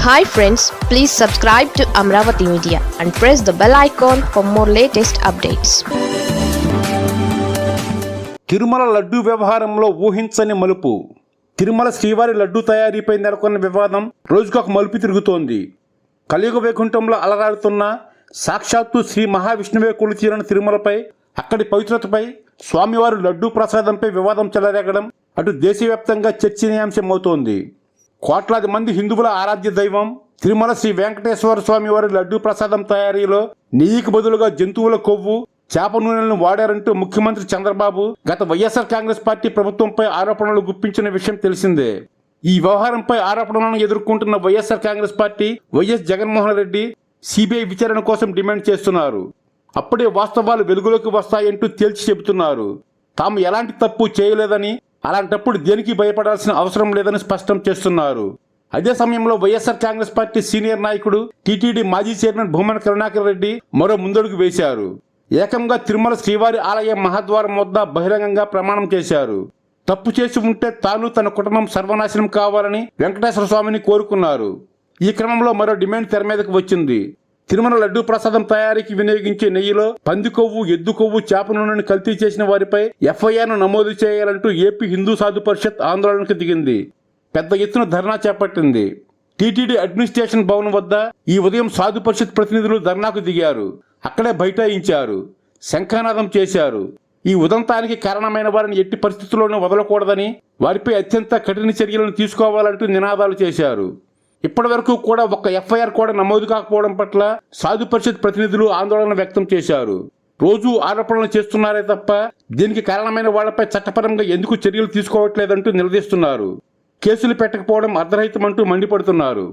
Hi friends, please subscribe to Amravati Media and press the bell icon for more latest updates. Tirumala laddu వ్యవహారంలో ఊహించని మలుపు. తిరుమల శ్రీవారి లడ్డూ తయారీపై నెలకొన్న వివాదం రోజుకొక మలుపు తిరుగుతోంది. కలియుగ వైకుంఠంలో అలరాడుతున్న సాక్షాత్తు శ్రీ మహావిష్ణువే కొలుతీరని తిరుమలపై, అక్కడి పవిత్రతపై, స్వామివారి లడ్డూ ప్రసాదంపై వివాదం చెలరేగడం అటు దేశవ్యాప్తంగా చర్చనీయాంశమవుతోంది. కోట్లాది మంది హిందువుల ఆరాధ్య దైవం తిరుమల శ్రీ వెంకటేశ్వర స్వామి వారి లడ్డూ ప్రసాదం తయారీలో నెయ్యికి బదులుగా జంతువుల కొవ్వు, చేప నూనెలను వాడారంటూ ముఖ్యమంత్రి చంద్రబాబు గత వైఎస్ఆర్ కాంగ్రెస్ పార్టీ ప్రభుత్వంపై ఆరోపణలు గుప్పించిన విషయం తెలిసిందే. ఈ వ్యవహారంపై ఆరోపణలను ఎదుర్కొంటున్న YSR Congress party YS Jaganmohan Reddy CBI విచారణ కోసం డిమాండ్ చేస్తున్నారు. అప్పుడే వాస్తవాలు వెలుగులోకి వస్తాయంటూ తేల్చి చెబుతున్నారు. తాము ఎలాంటి తప్పు చేయలేదని, అలాంటప్పుడు దేనికి భయపడాల్సిన అవసరం లేదని స్పష్టం చేస్తున్నారు. అదే సమయంలో వైఎస్ఆర్ కాంగ్రెస్ పార్టీ సీనియర్ నాయకుడు టీటీడీ మాజీ చైర్మన్ భూమన కరుణాకర్ రెడ్డి మరో ముందడుగు వేశారు. ఏకంగా తిరుమల శ్రీవారి ఆలయ మహాద్వారం వద్ద బహిరంగంగా ప్రమాణం చేశారు. తప్పు చేసి ఉంటే తాను తన కుటుంబం సర్వనాశనం కావాలని వెంకటేశ్వర స్వామిని కోరుకున్నారు. ఈ క్రమంలో మరో డిమాండ్ తెర మీదకు వచ్చింది. తిరుమల లడ్డూ ప్రసాదం తయారీకి వినియోగించే నెయ్యిలో పంది కొవ్వు, ఎద్దు కొవ్వు, చేప నూనెను కల్తీ చేసిన వారిపై ఎఫ్ఐఆర్ను నమోదు చేయాలంటూ ఏపీ హిందూ సాధు పరిషత్ ఆందోళనకు దిగింది. పెద్ద ఎత్తున ధర్నా చేపట్టింది. టీటీడీ అడ్మినిస్ట్రేషన్ భవన్ వద్ద ఈ ఉదయం సాధు పరిషత్ ప్రతినిధులు ధర్నాకు దిగారు. అక్కడే బైఠాయించారు, శంఖానాదం చేశారు. ఈ ఉదంతానికి కారణమైన వారిని ఎట్టి పరిస్థితుల్లోనూ వదలకూడదని, వారిపై అత్యంత కఠిన చర్యలను తీసుకోవాలంటూ నినాదాలు చేశారు. ఇప్పటి వరకు కూడా ఒక్క ఎఫ్ఐఆర్ కూడా నమోదు కాకపోవడం పట్ల సాధు పరిషత్ ప్రతినిధులు ఆందోళన వ్యక్తం చేశారు. రోజు ఆరోపణలు చేస్తున్నారే తప్ప దీనికి కారణమైన వాళ్లపై చట్టపరంగా ఎందుకు చర్యలు తీసుకోవట్లేదంటూ నిలదీస్తున్నారు. కేసులు పెట్టకపోవడం అర్ధరహితమంటూ మండిపడుతున్నారు.